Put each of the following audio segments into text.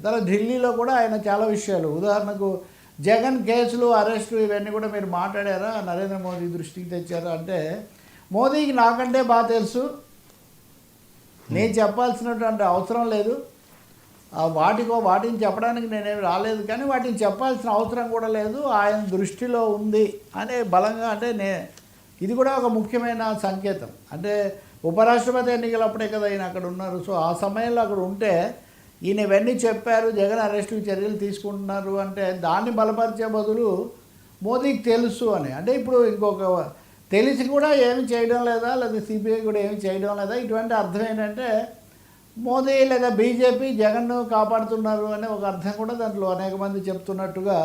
తర్వాత ఢిల్లీలో కూడా ఆయన చాలా విషయాలు, ఉదాహరణకు జగన్ కేసులు అరెస్టు ఇవన్నీ కూడా మీరు మాట్లాడారా, నరేంద్ర మోదీ దృష్టికి తెచ్చారా అంటే, మోదీకి నాకంటే బాగా తెలుసు, నేను చెప్పాల్సినటువంటి అవసరం లేదు, వాటిని చెప్పడానికి నేనేమి రాలేదు, కానీ వాటిని చెప్పాల్సిన అవసరం కూడా లేదు, ఆయన దృష్టిలో ఉంది అనే బలంగా, అంటే ఇది కూడా ఒక ముఖ్యమైన సంకేతం. అంటే ఉపరాష్ట్రపతి ఎన్నికలప్పుడే కదా ఈయన అక్కడ ఉన్నారు. సో ఆ సమయంలో అక్కడ ఉంటే ఈయన ఇవన్నీ చెప్పారు, జగన్ అరెస్టుకి చర్యలు తీసుకుంటున్నారు అంటే దాన్ని బలపరిచే బదులు మోదీకి తెలుసు అని, అంటే ఇప్పుడు ఇంకొక తెలిసి కూడా ఏమి చేయడం లేదా, లేదా సిబిఐ కూడా ఏమి చేయడం లేదా, ఇటువంటి అర్థం ఏంటంటే మోదీ లేదా బీజేపీ జగన్ను కాపాడుతున్నారు అనే ఒక అర్థం కూడా దాంట్లో అనేక మంది చెప్తున్నట్టుగా,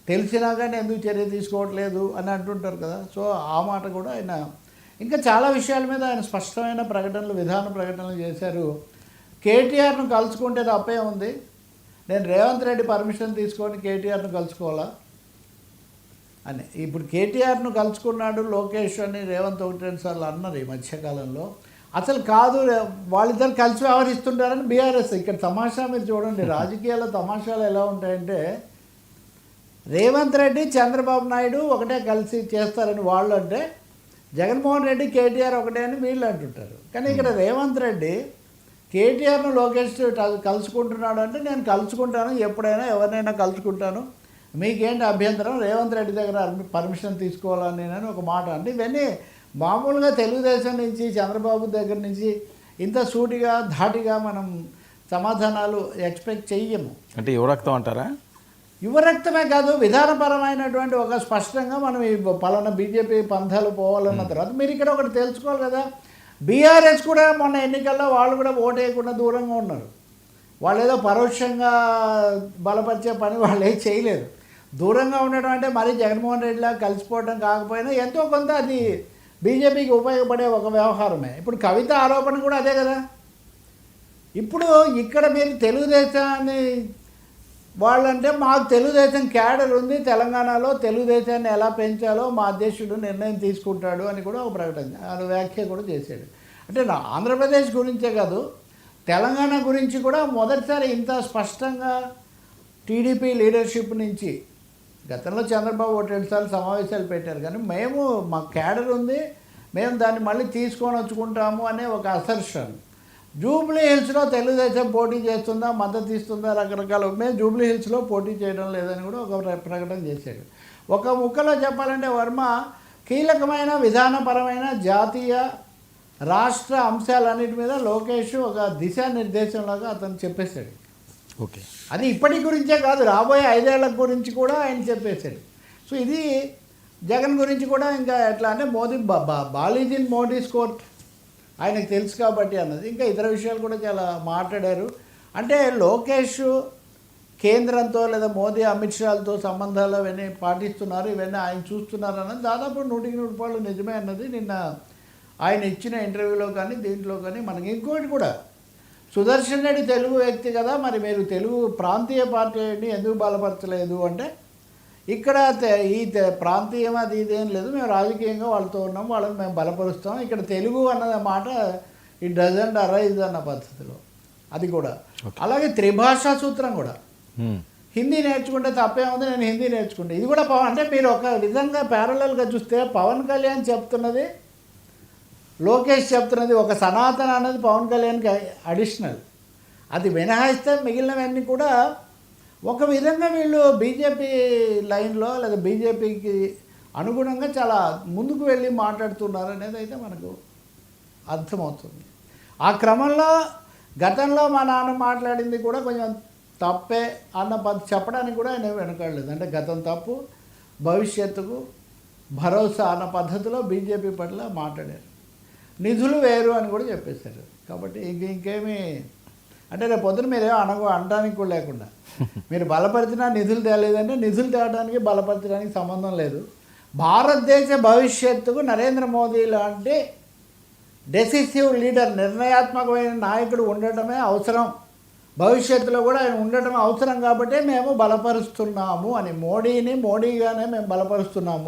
తెలిసినా కానీ ఎందుకు చర్య తీసుకోవట్లేదు అని అంటుంటారు కదా. సో ఆ మాట కూడా ఆయన ఇంకా చాలా విషయాల మీద ఆయన స్పష్టమైన ప్రకటనలు, విధాన ప్రకటనలు చేశారు. కేటీఆర్ను కలుసుకుంటే తప్పే ఉంది, నేను రేవంత్ రెడ్డి పర్మిషన్ తీసుకొని కేటీఆర్ను కలుసుకోవాలా అని. ఇప్పుడు కేటీఆర్ను కలుసుకున్నాడు లోకేష్ అని రేవంత్ 1-2 సార్లు అన్నారు ఈ మధ్యకాలంలో. అసలు కాదు, వాళ్ళిద్దరు కలిసి వ్యవహరిస్తుంటారని బీఆర్ఎస్. ఇక్కడ తమాషా మీరు చూడండి, రాజకీయాల తమాషాలు ఎలా ఉంటాయంటే, రేవంత్ రెడ్డి చంద్రబాబు నాయుడు ఒకటే కలిసి చేస్తారని వాళ్ళు అంటే, జగన్మోహన్ రెడ్డి కేటీఆర్ ఒకటే అని వీళ్ళు అంటుంటారు. కానీ ఇక్కడ రేవంత్ రెడ్డి కేటీఆర్ను లోకేష్ కలుసుకుంటున్నాడు అంటే, నేను కలుసుకుంటాను, ఎప్పుడైనా ఎవరినైనా కలుసుకుంటాను, మీకేంటి అభ్యంతరం, రేవంత్ రెడ్డి దగ్గర పర్మిషన్ తీసుకోవాలని నేను ఒక మాట అంటే, ఇవన్నీ మామూలుగా తెలుగుదేశం నుంచి చంద్రబాబు దగ్గర నుంచి ఇంత సూటిగా ధాటిగా మనం సమాధానాలు ఎక్స్పెక్ట్ చెయ్యము. అంటే యువరక్తం అంటారా? యువరక్తమే కాదు, విధానపరమైనటువంటి ఒక స్పష్టంగా మనం ఈ పలానా బీజేపీ పంథాలు పోవాలన్న తర్వాత మీరు ఇక్కడ ఒకటి తెలుసుకోవాలి కదా, బీఆర్ఎస్ కూడా మొన్న ఎన్నికల్లో వాళ్ళు కూడా ఓటు వేయకుండా దూరంగా ఉన్నారు. వాళ్ళు ఏదో పరోక్షంగా బలపరిచే పని వాళ్ళు ఏం చేయలేదు. దూరంగా ఉండడం అంటే మరీ జగన్మోహన్ రెడ్డిలా కలిసిపోవడం కాకపోయినా ఎంతో కొంత అది బీజేపీకి ఉపయోగపడే ఒక వ్యవహారమే. ఇప్పుడు కవిత ఆరోపణ కూడా అదే కదా. ఇప్పుడు ఇక్కడ మీరు తెలుగుదేశాన్ని వాళ్ళంటే, మాకు తెలుగుదేశం క్యాడర్ ఉంది, తెలంగాణలో తెలుగుదేశాన్ని ఎలా పెంచాలో మా అధ్యక్షుడు నిర్ణయం తీసుకుంటాడు అని కూడా ఒక ప్రకటన, అది వ్యాఖ్య కూడా చేశాడు. అంటే ఆంధ్రప్రదేశ్ గురించే కాదు, తెలంగాణ గురించి కూడా మొదటిసారి ఇంత స్పష్టంగా టీడీపీ లీడర్షిప్ నుంచి, గతంలో చంద్రబాబు 1-2 సార్లు సమావేశాలు పెట్టారు, కానీ మేము మా క్యాడర్ ఉంది, మేము దాన్ని మళ్ళీ తీసుకొని వచ్చుకుంటాము అనే ఒక అసర్షన్. జూబ్లీ హిల్స్లో తెలుగుదేశం పోటీ చేస్తుందా, మద్దతు ఇస్తుందా, రకరకాల, మేము జూబ్లీ హిల్స్లో పోటీ చేయడం లేదని కూడా ఒక ప్రకటన చేశాడు. ఒక ముక్కలో చెప్పాలంటే వర్మ కీలకమైన విధానపరమైన జాతీయ రాష్ట్ర అంశాలన్నిటి మీద లోకేష్ ఒక దిశానిర్దేశంలాగా అతను చెప్పేశాడు. ఓకే, అది ఇప్పటి గురించే కాదు, రాబోయే 5 ఏళ్ల గురించి కూడా ఆయన చెప్పేశాడు. సో ఇది జగన్ గురించి కూడా ఇంకా ఎట్లా అంటే, మోదీ బాలీజ్ ఇన్ మోడీస్ కోర్ట్ ఆయనకు తెలుసు కాబట్టి అన్నది. ఇంకా ఇతర విషయాలు కూడా చాలా మాట్లాడారు. అంటే లోకేష్ కేంద్రంతో లేదా మోదీ అమిత్ షాలతో సంబంధాలు ఇవన్నీ పాటిస్తున్నారు, ఇవన్నీ ఆయన చూస్తున్నారు అన్నది దాదాపు 100% నిజమే అన్నది నిన్న ఆయన ఇచ్చిన ఇంటర్వ్యూలో కానీ దీంట్లో కానీ. మనకి ఇంకోటి కూడా, సుదర్శన్ రెడ్డి తెలుగు వ్యక్తి కదా, మరి మీరు తెలుగు ప్రాంతీయ పార్టీ ఎందుకు బలపరచలేదు అంటే, ఇక్కడ ఈ ప్రాంతీయం అది ఇదేం లేదు, మేము రాజకీయంగా వాళ్ళతో ఉన్నాం, వాళ్ళని మేము బలపరుస్తాం, ఇక్కడ తెలుగు అన్న మాట ఇట్ డజంట్ అరైజ్ అన్న పద్ధతిలో అది కూడా. అలాగే త్రిభాషా సూత్రం కూడా, హిందీ నేర్చుకుంటే తప్పే ఉంది, నేను హిందీ నేర్చుకుంటే, ఇది కూడా అంటే మీరు ఒక విధంగా ప్యారలల్గా చూస్తే పవన్ కళ్యాణ్ చెప్తున్నది, లోకేష్ చెప్తున్నది, ఒక సనాతన అనేది పవన్ కళ్యాణ్కి అడిషనల్, అది మినహాయిస్తే మిగిలినవన్నీ కూడా ఒక విధంగా వీళ్ళు బీజేపీ లైన్లో లేదా బీజేపీకి అనుగుణంగా చాలా ముందుకు వెళ్ళి మాట్లాడుతున్నారు అనేది అయితే మనకు అర్థమవుతుంది. ఆ క్రమంలో గతంలో మా నాన్న మాట్లాడింది కూడా కొంచెం తప్పే అన్న చెప్పడానికి కూడా ఆయన వెనకాడలేదు. అంటే గతం తప్పు, భవిష్యత్తుకు భరోసా అన్న పద్ధతిలో బీజేపీ పట్ల మాట్లాడారు. నిధులు వేరు అని కూడా చెప్పేశారు. కాబట్టి ఇంకేమీ అంటే రేపు పొద్దున మీరేమో అనడానికి కూడా లేకుండా, మీరు బలపరిచినా నిధులు తేలేదంటే నిధులు తేవడానికి బలపరచడానికి సంబంధం లేదు. భారతదేశ భవిష్యత్తుకు నరేంద్ర మోదీ లాంటి డెసిసివ్ లీడర్, నిర్ణయాత్మకమైన నాయకుడు ఉండటమే అవసరం, భవిష్యత్తులో కూడా ఆయన ఉండటం అవసరం, కాబట్టి మేము బలపరుస్తున్నాము అని, మోడీగానే మేము బలపరుస్తున్నాము.